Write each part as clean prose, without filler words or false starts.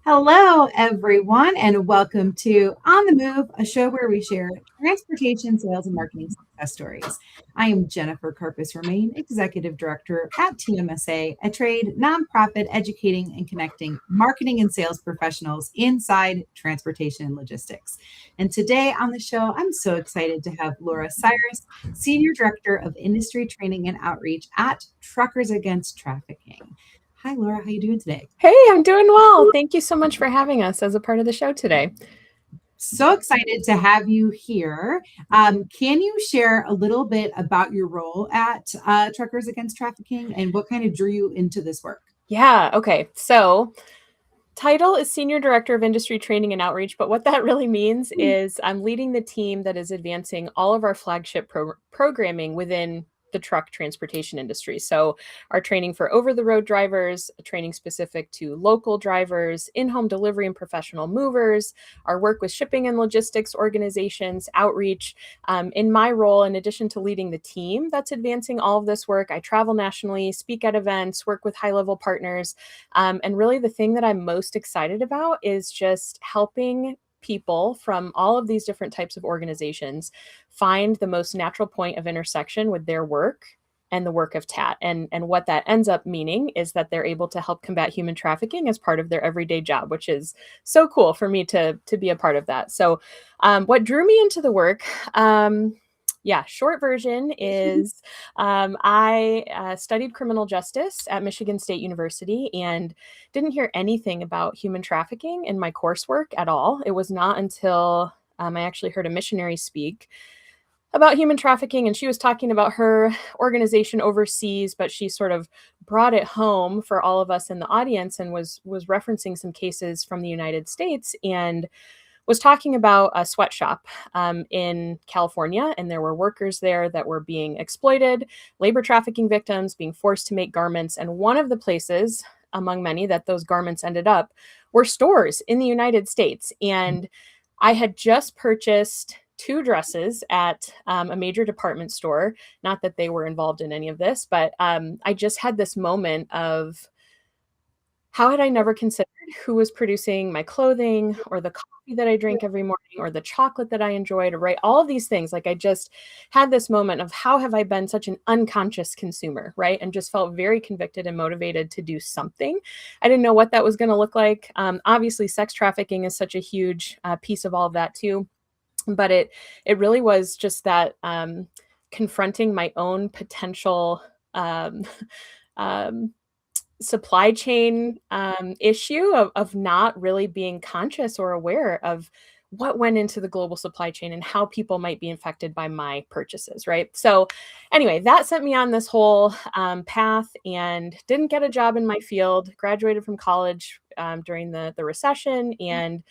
Hello, everyone, and welcome to On the Move, a show where we share transportation, sales, and marketing success stories. I am Jennifer Karpus Remain, Executive Director at TMSA, a trade nonprofit educating and connecting marketing and sales professionals inside transportation and logistics. And today on the show, I'm so excited to have Laura Cyrus, Senior Director of Industry Training and Outreach at Truckers Against Trafficking. Hi, Laura. How you doing today? Hey, I'm doing well. Thank you so much for having us as a part of the show today. So excited to have you here. Can you share a little bit about your role at Truckers Against Trafficking and what kind of drew you into this work? Yeah, okay. So, title is Senior Director of Industry Training and Outreach, but what that really means is I'm leading the team that is advancing all of our flagship programming within the truck transportation industry. So, our training for over-the-road drivers, training specific to local drivers, in-home delivery and professional movers, our work with shipping and logistics organizations, outreach. In my role, in addition to leading the team that's advancing all of this work, I travel nationally, speak at events, work with high-level partners. And really, the thing that I'm most excited about is just helping people from all of these different types of organizations find the most natural point of intersection with their work and the work of TAT. And what that ends up meaning is that they're able to help combat human trafficking as part of their everyday job, which is so cool for me to be a part of that. So what drew me into the work, short version is I studied criminal justice at Michigan State University and didn't hear anything about human trafficking in my coursework at all. It was not until I actually heard a missionary speak about human trafficking, and she was talking about her organization overseas, but she sort of brought it home for all of us in the audience and was referencing some cases from the United States and was talking about a sweatshop in California, and there were workers there that were being exploited, labor trafficking victims, being forced to make garments. And one of the places, among many, that those garments ended up were stores in the United States. And I had just purchased 2 dresses at a major department store. Not that they were involved in any of this, but I just had this moment of, how had I never considered who was producing my clothing or the coffee that I drink every morning or the chocolate that I enjoyed, right? All of these things. Like, I just had this moment of, how have I been such an unconscious consumer, right? And just felt very convicted and motivated to do something. I didn't know what that was going to look like. Obviously, sex trafficking is such a huge piece of all of that too. But it really was just that confronting my own potential supply chain issue of not really being conscious or aware of what went into the global supply chain and how people might be infected by my purchases, right? So anyway, that sent me on this whole path, and didn't get a job in my field, graduated from college during the recession, and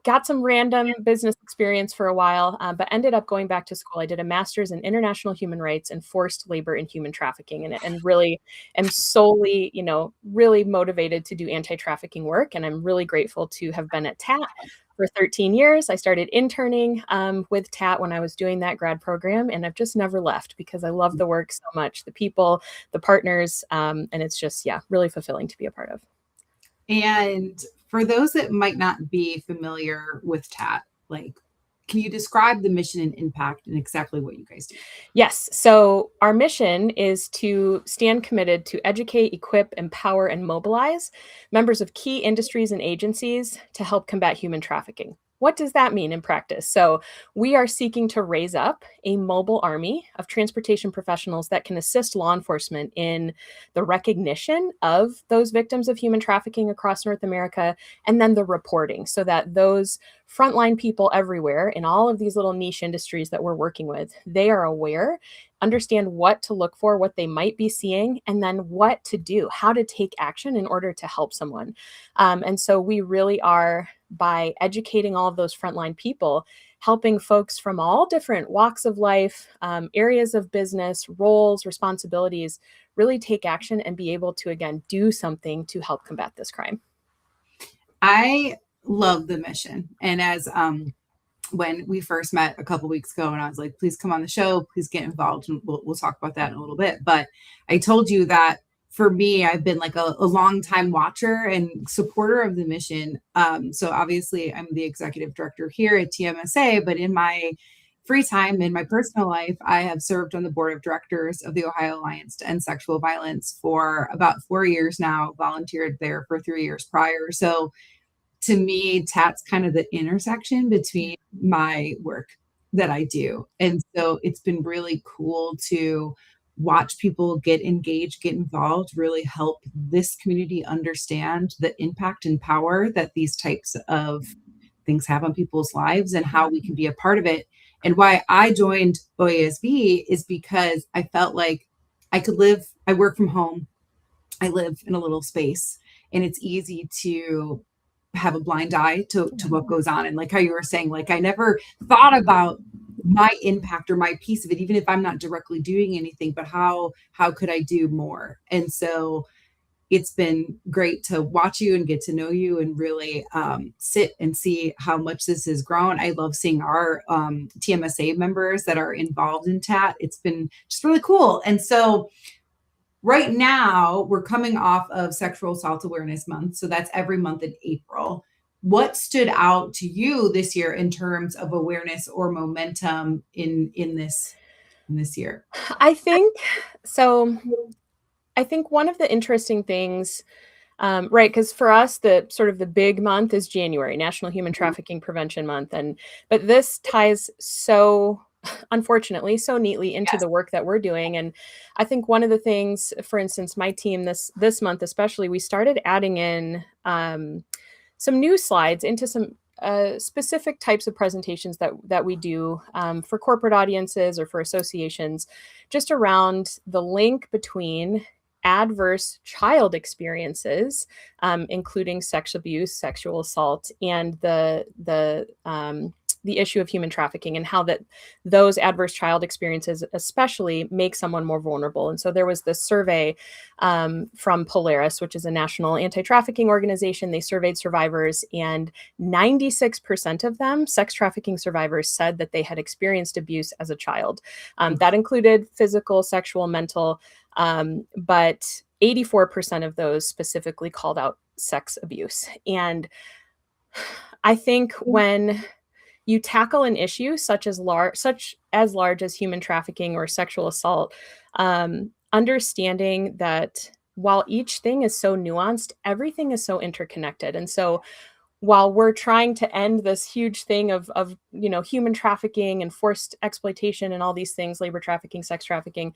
got some random business experience for a while, but ended up going back to school. I did a master's in international human rights and forced labor and human trafficking, and really am solely, really motivated to do anti-trafficking work. And I'm really grateful to have been at TAT for 13 years. I started interning with TAT when I was doing that grad program, and I've just never left because I love the work so much, the people, the partners, and it's just, really fulfilling to be a part of. And for those that might not be familiar with TAT, can you describe the mission and impact and exactly what you guys do? Yes. So our mission is to stand committed to educate, equip, empower, and mobilize members of key industries and agencies to help combat human trafficking. What does that mean in practice? So we are seeking to raise up a mobile army of transportation professionals that can assist law enforcement in the recognition of those victims of human trafficking across North America, and then the reporting, so that those frontline people everywhere in all of these little niche industries that we're working with, they are aware, understand what to look for, what they might be seeing, and then what to do, how to take action in order to help someone. And so we really are, by educating all of those frontline people, helping folks from all different walks of life, areas of business, roles, responsibilities, really take action and be able to, again, do something to help combat this crime. I love the mission. And as when we first met a couple weeks ago, and I was like, please come on the show, please get involved, and we'll talk about that in a little bit. But I told you that for me, I've been like a long time watcher and supporter of the mission. So obviously, I'm the executive director here at TMSA, but in my free time in my personal life, I have served on the board of directors of the Ohio Alliance to End Sexual Violence for about 4 years now, volunteered there for 3 years prior. So to me, TAT's kind of the intersection between my work that I do. And so it's been really cool to watch people get engaged, get involved, really help this community understand the impact and power that these types of things have on people's lives and how we can be a part of it. And why I joined OASB is because I felt like I work from home, I live in a little space, and it's easy to have a blind eye to what goes on. And like how you were saying, like I never thought about my impact or my piece of it, even if I'm not directly doing anything, but how could I do more? And so it's been great to watch you and get to know you and really sit and see how much this has grown. I love seeing our TMSA members that are involved in TAT. It's been just really cool. And so right now, we're coming off of Sexual Assault Awareness Month. So that's every month in April. What stood out to you this year in terms of awareness or momentum in this year? I think so. I think one of the interesting things, right, because for us, the sort of the big month is January, National Human Trafficking Prevention Month, but this ties so unfortunately so neatly into the work that we're doing. And I think one of the things, for instance, my team this month especially, we started adding in some new slides into some specific types of presentations that we do for corporate audiences or for associations, just around the link between adverse child experiences, including sex abuse, sexual assault, and the issue of human trafficking, and how those adverse child experiences especially make someone more vulnerable. And so there was this survey from Polaris, which is a national anti-trafficking organization. They surveyed survivors, and 96% of them, sex trafficking survivors, said that they had experienced abuse as a child. That included physical, sexual, mental, but 84% of those specifically called out sex abuse. And I think when you tackle an issue such as large as human trafficking or sexual assault, understanding that while each thing is so nuanced, everything is so interconnected. And so while we're trying to end this huge thing of human trafficking and forced exploitation and all these things, labor trafficking, sex trafficking,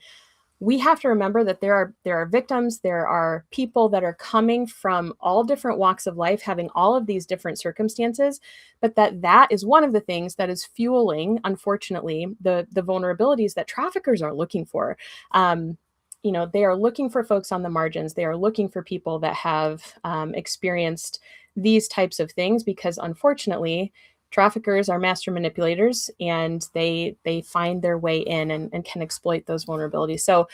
we have to remember that there are victims, there are people that are coming from all different walks of life, having all of these different circumstances, but that is one of the things that is fueling, unfortunately, the vulnerabilities that traffickers are looking for. They are looking for folks on the margins. They are looking for people that have experienced these types of things, because unfortunately, traffickers are master manipulators, and they find their way in and can exploit those vulnerabilities. So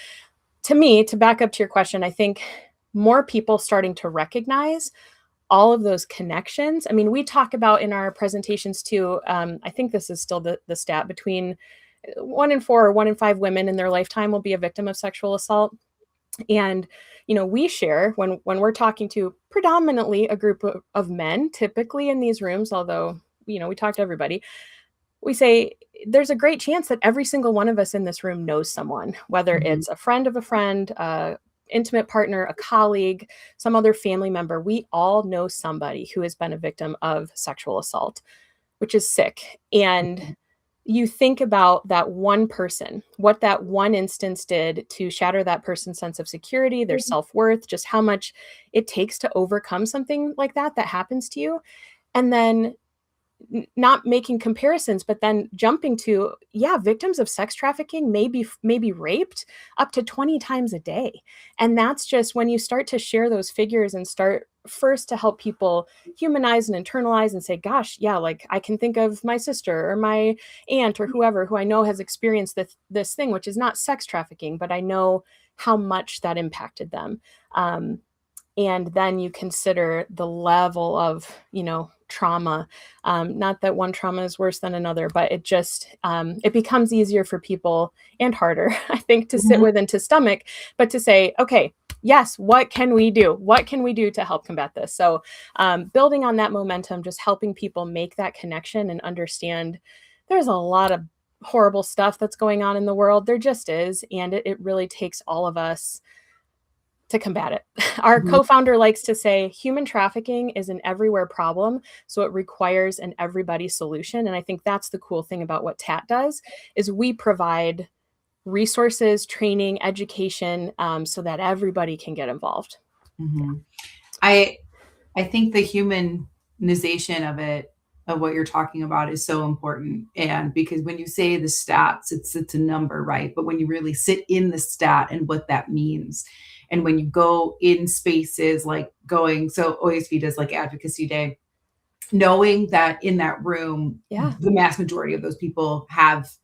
to me, to back up to your question, I think more people starting to recognize all of those connections. I mean, we talk about in our presentations too, I think this is still the stat, between 1 in 4 or 1 in 5 women in their lifetime will be a victim of sexual assault. And we share when we're talking to predominantly a group of men, typically in these rooms, although we talk to everybody. We say there's a great chance that every single one of us in this room knows someone, whether it's a friend of a friend, intimate partner, a colleague, some other family member. We all know somebody who has been a victim of sexual assault, which is sick. And you think about that one person, what that one instance did to shatter that person's sense of security, their self-worth, just how much it takes to overcome something like that happens to you. And then not making comparisons, but then jumping to, victims of sex trafficking may be raped up to 20 times a day. And that's just when you start to share those figures and start first to help people humanize and internalize and say, gosh, like I can think of my sister or my aunt or whoever who I know has experienced this thing, which is not sex trafficking, but I know how much that impacted them. And then you consider the level of, trauma. Not that one trauma is worse than another, but it just, it becomes easier for people, and harder, I think, to sit with and to stomach, but to say, okay, yes, what can we do? What can we do to help combat this? So building on that momentum, just helping people make that connection and understand there's a lot of horrible stuff that's going on in the world. There just is. And it really takes all of us to combat it. Our Mhm. co-founder likes to say human trafficking is an everywhere problem, so it requires an everybody solution. And I think that's the cool thing about what TAT does is we provide resources, training, education, so that everybody can get involved. Mhm. I I think the humanization of it, of what you're talking about, is so important. And because when you say the stats, it's a number, right? But when you really sit in the stat and what that means, and when you go in spaces like going, so OSV does like Advocacy Day, knowing that in that room, Yeah. the mass majority of those people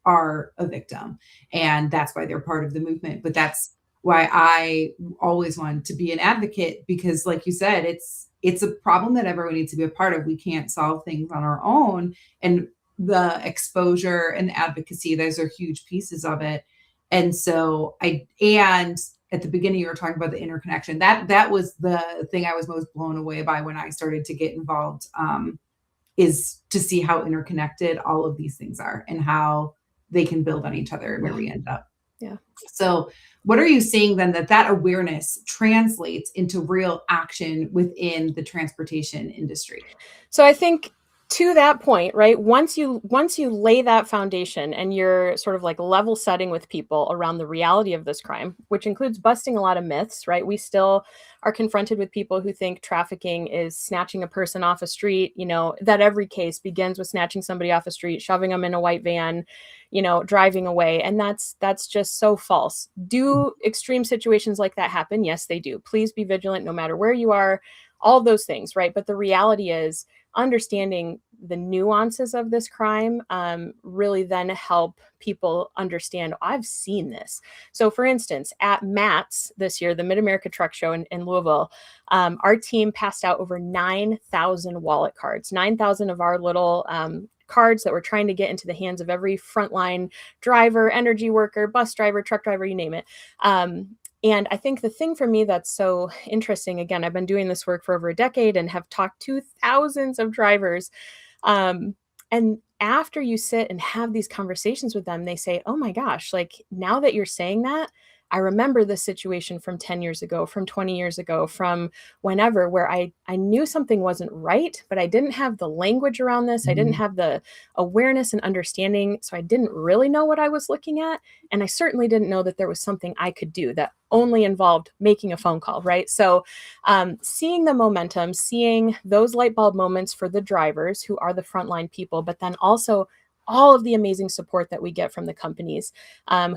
are a victim, and that's why they're part of the movement. But that's why I always wanted to be an advocate, because like you said, it's a problem that everyone needs to be a part of. We can't solve things on our own, and the exposure and the advocacy, those are huge pieces of it. And so and at the beginning you were talking about the interconnection, that was the thing I was most blown away by when I started to get involved, is to see how interconnected all of these things are and how they can build on each other and where Yeah. we end up. Yeah. So what are you seeing then that awareness translates into real action within the transportation industry? So I think to that point, right? Once you lay that foundation and you're sort of like level setting with people around the reality of this crime, which includes busting a lot of myths, right? We still are confronted with people who think trafficking is snatching a person off a street, that every case begins with snatching somebody off a street, shoving them in a white van, driving away. And that's just so false. Do extreme situations like that happen? Yes, they do. Please be vigilant no matter where you are, all those things, right? But the reality is understanding the nuances of this crime really then help people understand, I've seen this. So for instance, at MATS this year, the Mid-America Truck Show in Louisville, our team passed out over 9,000 wallet cards, 9,000 of our little cards that we're trying to get into the hands of every frontline driver, energy worker, bus driver, truck driver, you name it. And I think the thing for me that's so interesting, again, I've been doing this work for over a decade and have talked to thousands of drivers. And after you sit and have these conversations with them, they say, oh my gosh, like now that you're saying that, I remember this situation from 10 years ago, from 20 years ago, from whenever, where I knew something wasn't right, but I didn't have the language around this. I didn't Mhm. have the awareness and understanding. So I didn't really know what I was looking at. And I certainly didn't know that there was something I could do that only involved making a phone call, right? So seeing the momentum, seeing those light bulb moments for the drivers who are the frontline people, but then also all of the amazing support that we get from the companies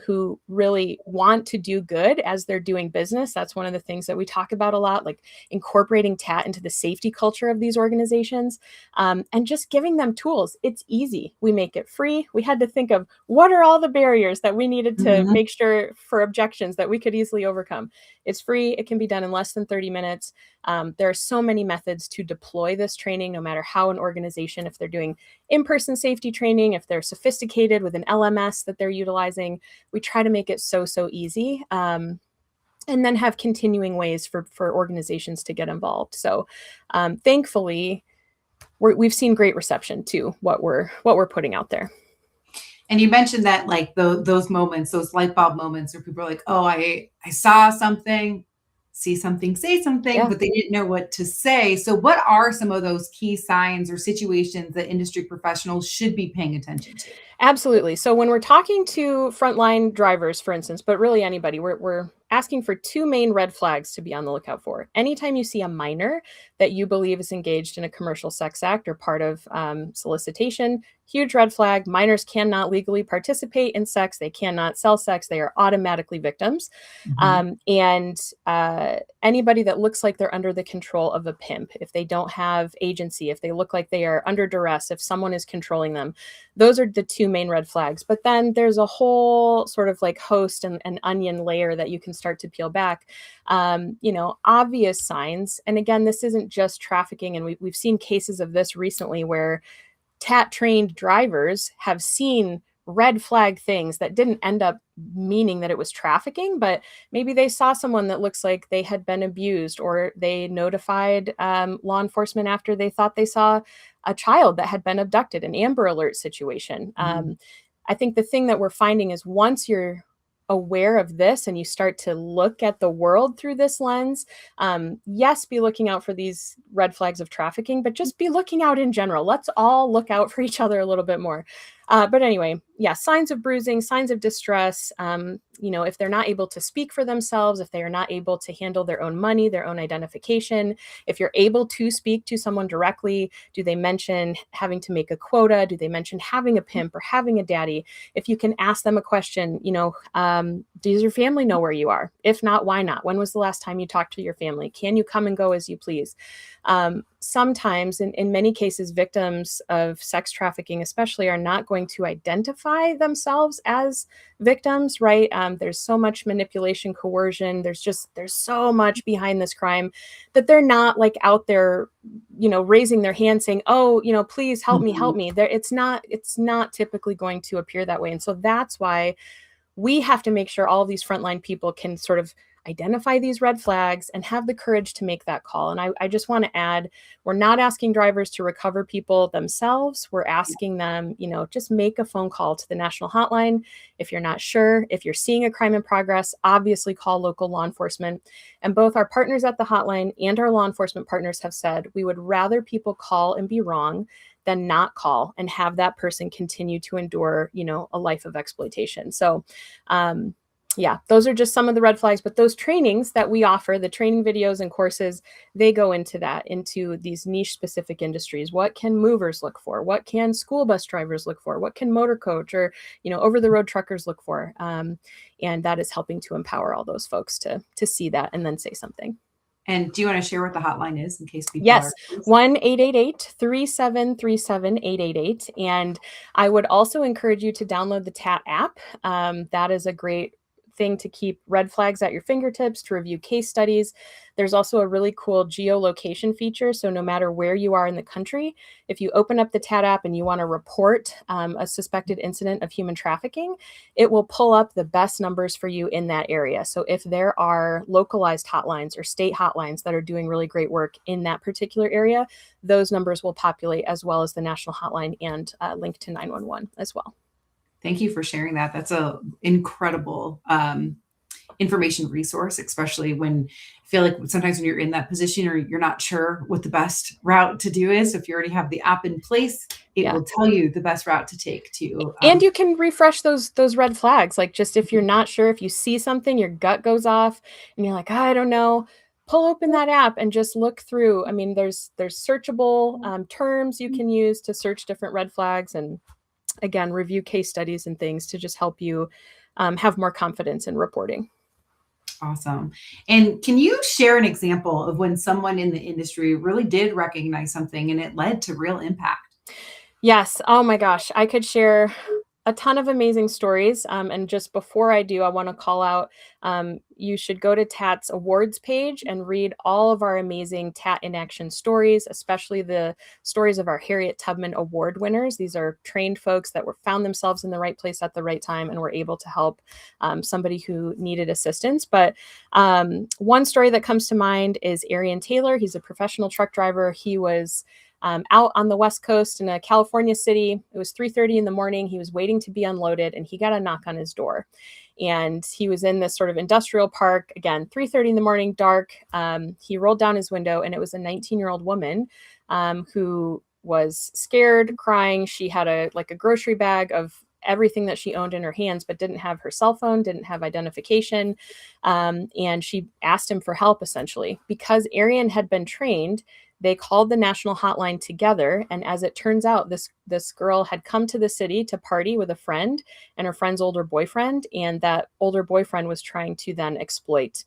who really want to do good as they're doing business. That's one of the things that we talk about a lot, like incorporating TAT into the safety culture of these organizations and just giving them tools. It's easy. We make it free. We had to think of what are all the barriers that we needed to Mhm. make sure for objections that we could easily overcome. It's free. It can be done in less than 30 minutes. There are so many methods to deploy this training, no matter how an organization, if they're doing in-person safety training, if they're sophisticated with an LMS that they're utilizing, we try to make it so easy. And then have continuing ways for organizations to get involved. So thankfully, we've seen great reception to what we're putting out there. And you mentioned that, like, those moments, those light bulb moments where people are like, oh, I saw something, see something, say something, Yeah. but they didn't know what to say. So what are some of those key signs or situations that industry professionals should be paying attention to? Absolutely. So when we're talking to frontline drivers, for instance, but really anybody, we're asking for two main red flags to be on the lookout for. Anytime you see a minor that you believe is engaged in a commercial sex act or part of solicitation, huge red flag. Minors cannot legally participate in sex. They cannot sell sex. They are automatically victims. Mhm. And anybody that looks like they're under the control of a pimp, if they don't have agency, if they look like they are under duress, if someone is controlling them, those are the two main red flags. But then there's a whole sort of like host and an onion layer that you can start to peel back. Obvious signs. And again, this isn't just trafficking. And we've seen cases of this recently where TAT trained drivers have seen red flag things that didn't end up meaning that it was trafficking, but maybe they saw someone that looks like they had been abused, or they notified law enforcement after they thought they saw a child that had been abducted, an Amber Alert situation. I think the thing that we're finding is once you're aware of this and you start to look at the world through this lens, yes, be looking out for these red flags of trafficking, but just be looking out in general. Let's all look out for each other a little bit more. But anyway, yeah, signs of bruising, signs of distress, if they're not able to speak for themselves, if they are not able to handle their own money, their own identification, if you're able to speak to someone directly, do they mention having to make a quota? Do they mention having a pimp or having a daddy? If you can ask them a question, does your family know where you are? If not, why not? When was the last time you talked to your family? Can you come and go as you please? Sometimes, in many cases, victims of sex trafficking especially are not going to identify themselves as victims, right? There's so much manipulation, coercion. There's so much behind this crime that they're not like out there, raising their hand saying, oh, please help me, help me. It's not typically going to appear that way. And so that's why we have to make sure all of these frontline people can sort of identify these red flags and have the courage to make that call. And I just want to add, we're not asking drivers to recover people themselves. We're asking them, just make a phone call to the national hotline. If you're not sure, if you're seeing a crime in progress, obviously call local law enforcement. And both our partners at the hotline and our law enforcement partners have said, we would rather people call and be wrong than not call and have that person continue to endure, a life of exploitation. So, yeah, those are just some of the red flags, but those trainings that we offer, the training videos and courses, they go into these niche specific industries. What can movers look for? What can school bus drivers look for? What can motor coach or, over the road truckers look for? And that is helping to empower all those folks to see that and then say something. And do you want to share what the hotline is in case people Yes, 1-888-373-7888. And I would also encourage you to download the TAT app. That is a great thing to keep red flags at your fingertips, to review case studies. There's also a really cool geolocation feature. So no matter where you are in the country, if you open up the TAT app and you want to report a suspected incident of human trafficking, it will pull up the best numbers for you in that area. So if there are localized hotlines or state hotlines that are doing really great work in that particular area, those numbers will populate, as well as the national hotline and link to 911 as well. Thank you for sharing that. That's a incredible information resource, especially when I feel like sometimes when you're in that position or you're not sure what the best route to do is. If you already have the app in place, it will tell you the best route to take to. And you can refresh those red flags. Like, just if you're not sure, if you see something, your gut goes off and you're like, I don't know, pull open that app and just look through. I mean, there's searchable terms you can use to search different red flags, and again, review case studies and things to just help you have more confidence in reporting. Awesome. And can you share an example of when someone in the industry really did recognize something and it led to real impact? Yes. Oh my gosh. I could share a ton of amazing stories. And just before I do, I want to call out, you should go to TAT's awards page and read all of our amazing TAT in action stories, especially the stories of our Harriet Tubman Award winners. These are trained folks that found themselves in the right place at the right time and were able to help somebody who needed assistance. But one story that comes to mind is Arian Taylor. He's a professional truck driver. He was out on the West Coast in a California city. It was 3:30 in the morning. He was waiting to be unloaded and he got a knock on his door. And he was in this sort of industrial park, again, 3:30 in the morning, dark. He rolled down his window and it was a 19-year-old woman who was scared, crying. She had a grocery bag of everything that she owned in her hands, but didn't have her cell phone, didn't have identification. And she asked him for help, essentially. Because Arian had been trained, they called the national hotline together. And as it turns out, this girl had come to the city to party with a friend and her friend's older boyfriend. And that older boyfriend was trying to then exploit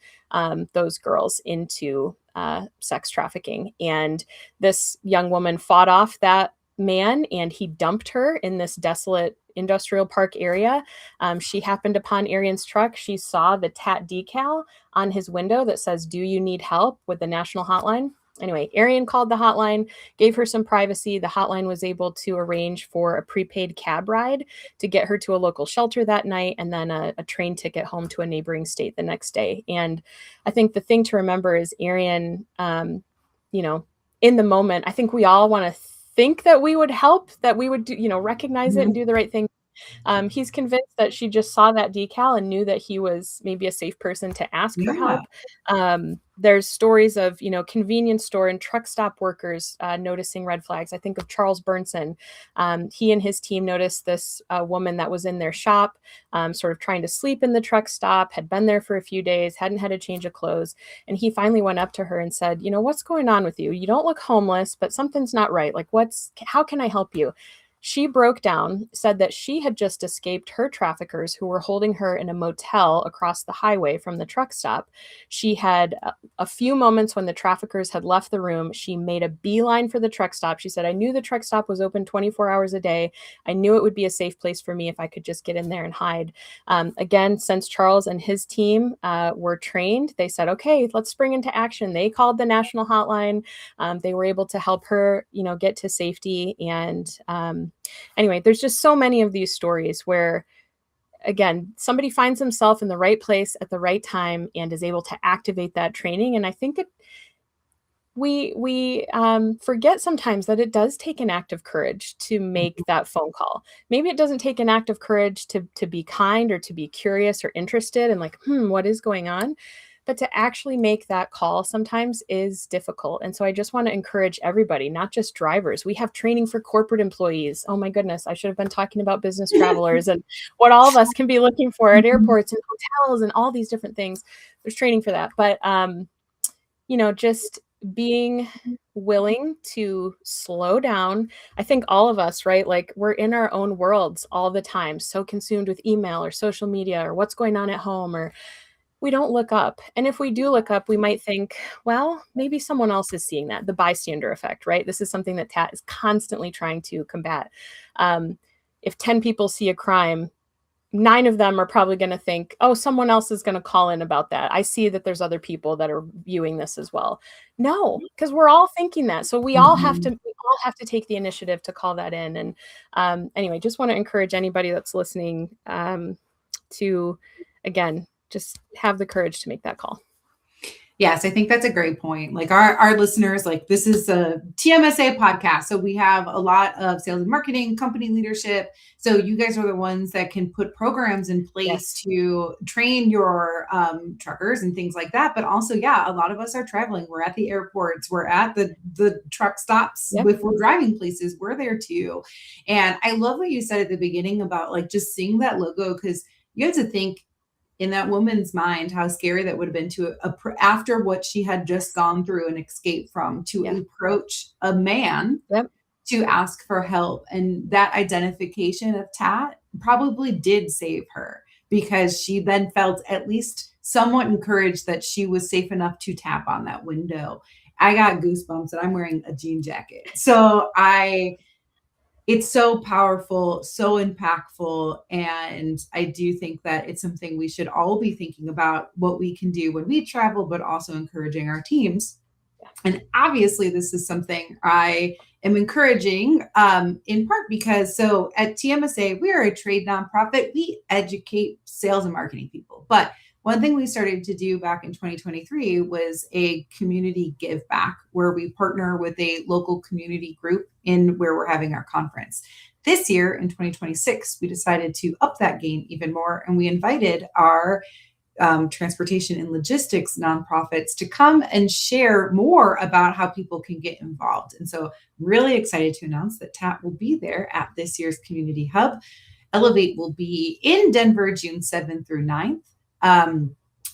those girls into sex trafficking. And this young woman fought off that man and he dumped her in this desolate industrial park area. She happened upon Arian's truck. She saw the TAT decal on his window that says, "Do you need help?" with the national hotline. Anyway, Arian called the hotline, gave her some privacy. The hotline was able to arrange for a prepaid cab ride to get her to a local shelter that night, and then a train ticket home to a neighboring state the next day. And I think the thing to remember is Arian, in the moment, I think we all want to think that we would help, that we would do, recognize it and do the right thing. He's convinced that she just saw that decal and knew that he was maybe a safe person to ask for Yeah. help. There's stories of, convenience store and truck stop workers noticing red flags. I think of Charles Burnson. He and his team noticed this woman that was in their shop, sort of trying to sleep in the truck stop, had been there for a few days, hadn't had a change of clothes. And he finally went up to her and said, what's going on with you? You don't look homeless, but something's not right. Like, how can I help you? She broke down, said that she had just escaped her traffickers who were holding her in a motel across the highway from the truck stop. She had a few moments when the traffickers had left the room. She made a beeline for the truck stop. She said, I knew the truck stop was open 24 hours a day. I knew it would be a safe place for me if I could just get in there and hide. Again, since Charles and his team were trained, they said, okay, let's spring into action. They called the national hotline. They were able to help her, get to safety. And anyway, there's just so many of these stories where, again, somebody finds themselves in the right place at the right time and is able to activate that training. And I think we forget sometimes that it does take an act of courage to make that phone call. Maybe it doesn't take an act of courage to be kind or to be curious or interested and like, what is going on? But to actually make that call sometimes is difficult. And so I just want to encourage everybody, not just drivers. We have training for corporate employees. Oh my goodness, I should have been talking about business travelers and what all of us can be looking for at airports and hotels and all these different things. There's training for that. But, just being willing to slow down. I think all of us, right? Like we're in our own worlds all the time, so consumed with email or social media or what's going on at home, or we don't look up. And if we do look up, we might think, well, maybe someone else is seeing that, the bystander effect, right? This is something that TAT is constantly trying to combat. If 10 people see a crime, 9 of them are probably going to think, oh, someone else is going to call in about that. I see that there's other people that are viewing this as well. No, because we're all thinking that. So we all have to take the initiative to call that in. And anyway, just want to encourage anybody that's listening to, again, just have the courage to make that call. Yes, I think that's a great point. Like our listeners, like this is a TMSA podcast. So we have a lot of sales and marketing, company leadership. So you guys are the ones that can put programs in place to train your truckers and things like that. But also, a lot of us are traveling. We're at the airports. We're at the truck stops. If we're driving places, we're there too. And I love what you said at the beginning about like just seeing that logo, because you have to think, in that woman's mind, how scary that would have been to after what she had just gone through and escaped from, to approach a man to ask for help. And that identification of Tat probably did save her, because she then felt at least somewhat encouraged that she was safe enough to tap on that window. I got goosebumps and I'm wearing a jean jacket. So it's so powerful, so impactful. And I do think that it's something we should all be thinking about, what we can do when we travel, but also encouraging our teams. And obviously this is something I am encouraging in part because so at TMSA, we are a trade nonprofit. We educate sales and marketing people. But one thing we started to do back in 2023 was a community give back, where we partner with a local community group in where we're having our conference. This year in 2026, we decided to up that game even more. And we invited our transportation and logistics nonprofits to come and share more about how people can get involved. And so really excited to announce that TAT will be there at this year's Community Hub. Elevate will be in Denver, June 7th through 9th.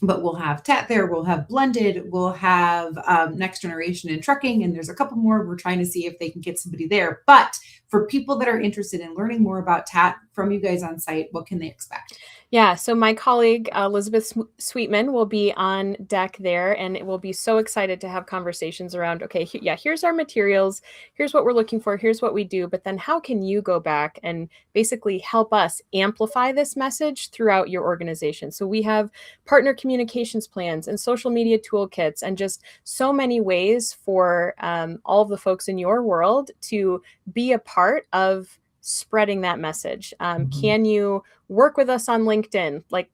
But we'll have TAT there, we'll have Blended, we'll have Next Generation in Trucking, and there's a couple more. We're trying to see if they can get somebody there. But for people that are interested in learning more about TAT from you guys on site, what can they expect? Yeah, so my colleague Elizabeth Sweetman will be on deck there, and it will be so excited to have conversations around, okay, here's our materials, here's what we're looking for, here's what we do, but then how can you go back and basically help us amplify this message throughout your organization? So we have partner communications plans and social media toolkits and just so many ways for all of the folks in your world to be a part of spreading that message. Can you work with us on LinkedIn? Like,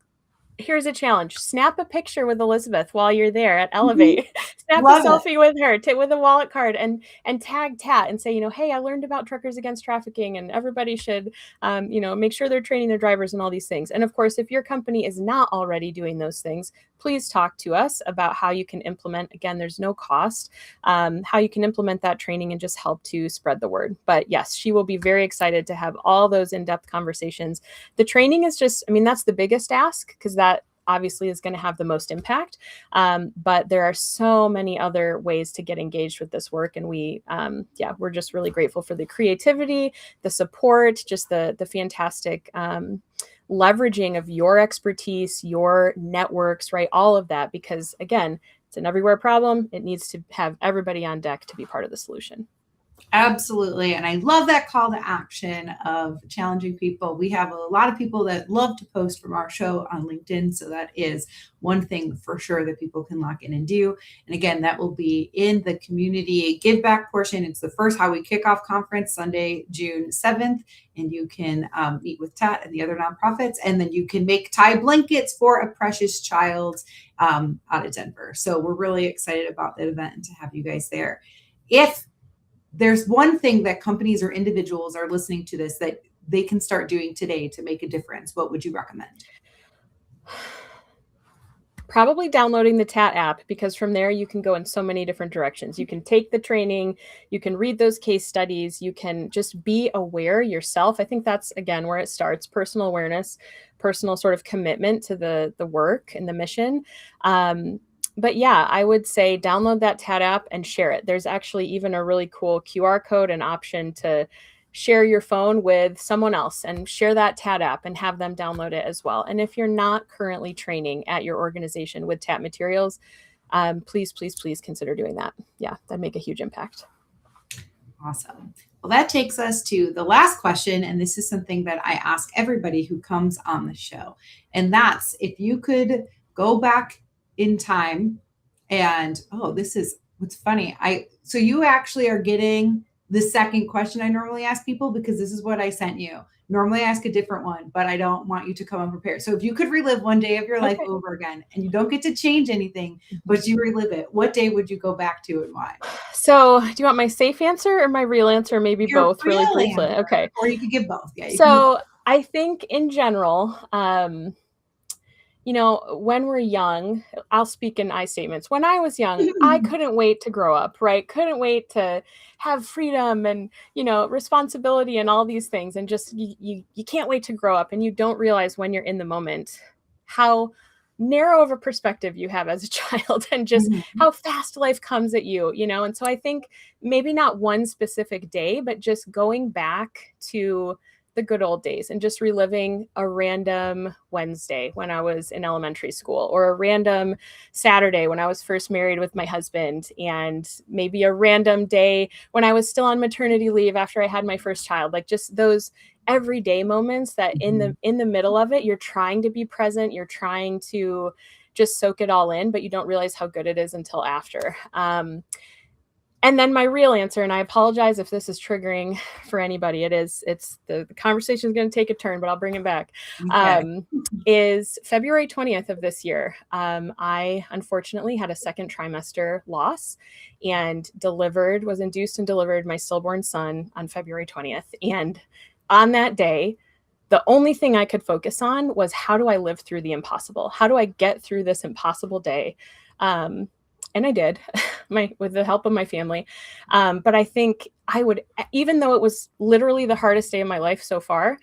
here's a challenge. Snap a picture with Elizabeth while you're there at Elevate. Snap a Love it. selfie with her with a wallet card and tag TAT and say, hey, I learned about Truckers Against Trafficking, and everybody should, make sure they're training their drivers and all these things. And of course, if your company is not already doing those things, please talk to us about how you can implement. Again, there's no cost, how you can implement that training and just help to spread the word. But yes, she will be very excited to have all those in-depth conversations. The training is just, that's the biggest ask, because that obviously is going to have the most impact. But there are so many other ways to get engaged with this work. And we're just really grateful for the creativity, the support, just the fantastic leveraging of your expertise, your networks, right? All of that, because again, it's an everywhere problem. It needs to have everybody on deck to be part of the solution. Absolutely. And I love that call to action of challenging people. We have a lot of people that love to post from our show on LinkedIn. So that is one thing for sure that people can lock in and do. And again, that will be in the community give back portion. It's the first How We Kick Off conference, Sunday, June 7th. And you can meet with TAT and the other nonprofits. And then you can make tie blankets for a precious child out of Denver. So we're really excited about that event and to have you guys there. If there's one thing that companies or individuals are listening to this that they can start doing today to make a difference, what would you recommend? Probably downloading the TAT app, because from there you can go in so many different directions. You can take the training, you can read those case studies, you can just be aware yourself. I think that's, again, where it starts: personal awareness, personal sort of commitment to the work and the mission. But yeah, I would say download that TAT app and share it. There's actually even a really cool QR code and option to share your phone with someone else and share that TAT app and have them download it as well. And if you're not currently training at your organization with TAT materials, please consider doing that. Yeah, that'd make a huge impact. Awesome. Well, that takes us to the last question. And this is something that I ask everybody who comes on the show. And that's, if you could go back in time and, this is what's funny. So you actually are getting the second question I normally ask people, because this is what I sent you. Normally I ask a different one, but I don't want you to come unprepared. So if you could relive one day of your life over again, and you don't get to change anything, but you relive it, what day would you go back to and why? So do you want my safe answer or my real answer? Maybe Your both really briefly. answer, Okay. Or you could give both. Yeah. So I think in general, when we're young, I'll speak in I statements. When I was young, I couldn't wait to grow up, right? Couldn't wait to have freedom and, responsibility and all these things. And just, you can't wait to grow up, and you don't realize when you're in the moment how narrow of a perspective you have as a child, and just how fast life comes at you, And so I think maybe not one specific day, but just going back to the good old days and just reliving a random Wednesday when I was in elementary school, or a random Saturday when I was first married with my husband, and maybe a random day when I was still on maternity leave after I had my first child. Like, just those everyday moments that in the middle of it, you're trying to be present, you're trying to just soak it all in, but you don't realize how good it is until after. And then my real answer, and I apologize if this is triggering for anybody, it's the conversation is going to take a turn, but I'll bring it back, is February 20th of this year. I unfortunately had a second trimester loss and was induced and delivered my stillborn son on February 20th. And on that day, the only thing I could focus on was, how do I live through the impossible? How do I get through this impossible day? And I did, with the help of my family. But I think I would, even though it was literally the hardest day of my life so far,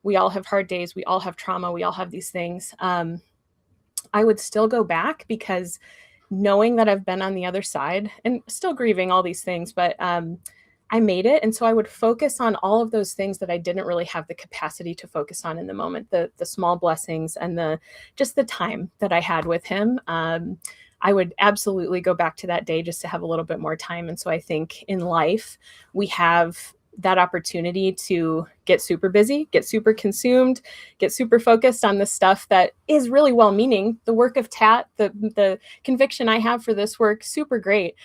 we all have hard days, we all have trauma, we all have these things. I would still go back, because knowing that I've been on the other side and still grieving all these things, but I made it. And so I would focus on all of those things that I didn't really have the capacity to focus on in the moment, the small blessings and just the time that I had with him. I would absolutely go back to that day just to have a little bit more time. And so I think in life, we have that opportunity to get super busy, get super consumed, get super focused on the stuff that is really well-meaning. The work of TAT, the conviction I have for this work, super great.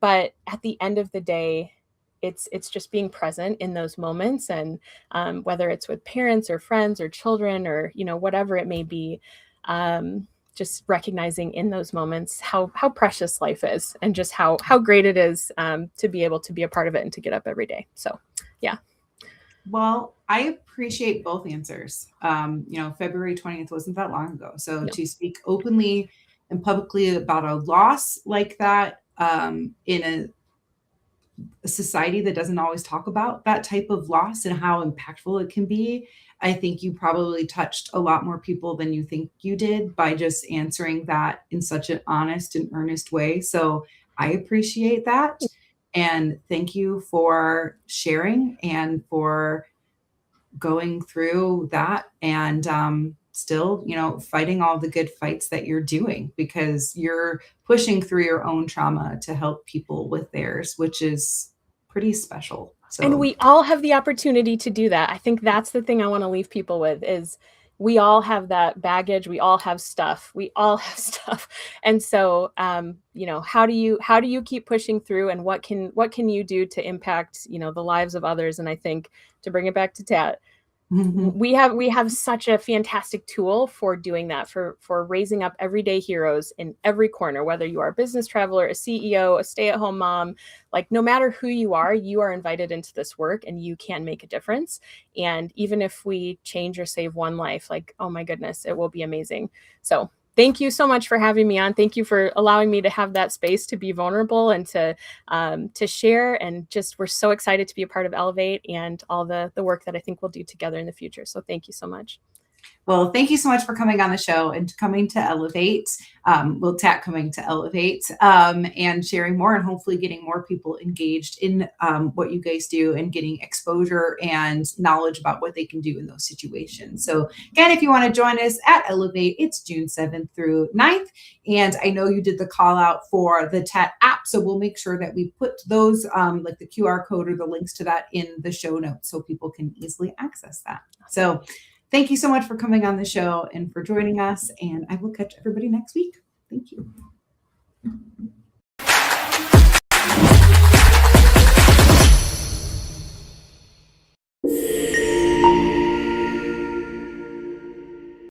But at the end of the day, it's just being present in those moments, and whether it's with parents or friends or children or whatever it may be, just recognizing in those moments how precious life is, and just how great it is to be able to be a part of it and to get up every day. So, yeah. Well, I appreciate both answers. February 20th wasn't that long ago. So No. to speak openly and publicly about a loss like that in a society that doesn't always talk about that type of loss and how impactful it can be, I think you probably touched a lot more people than you think you did by just answering that in such an honest and earnest way. So I appreciate that. And thank you for sharing and for going through that and still, fighting all the good fights that you're doing, because you're pushing through your own trauma to help people with theirs, which is pretty special. And So we all have the opportunity to do that. I think that's the thing I want to leave people with is we all have that baggage. We all have stuff. We all have stuff. And so, how do you keep pushing through, and what can you do to impact, the lives of others? And I think, to bring it back to Tat, we have such a fantastic tool for doing that, for raising up everyday heroes in every corner, whether you are a business traveler, a CEO, a stay-at-home mom, like no matter who you are invited into this work and you can make a difference. And even if we change or save one life, like, oh my goodness, it will be amazing. So thank you so much for having me on. Thank you for allowing me to have that space to be vulnerable and to share. And just, we're so excited to be a part of Elevate and all the work that I think we'll do together in the future. So thank you so much. Well, thank you so much for coming on the show and coming to Elevate. TAT coming to Elevate and sharing more, and hopefully getting more people engaged in what you guys do and getting exposure and knowledge about what they can do in those situations. So again, if you want to join us at Elevate, it's June 7th through 9th. And I know you did the call out for the TAT app, so we'll make sure that we put those like the QR code or the links to that in the show notes so people can easily access that. So thank you so much for coming on the show and for joining us. And I will catch everybody next week. Thank you.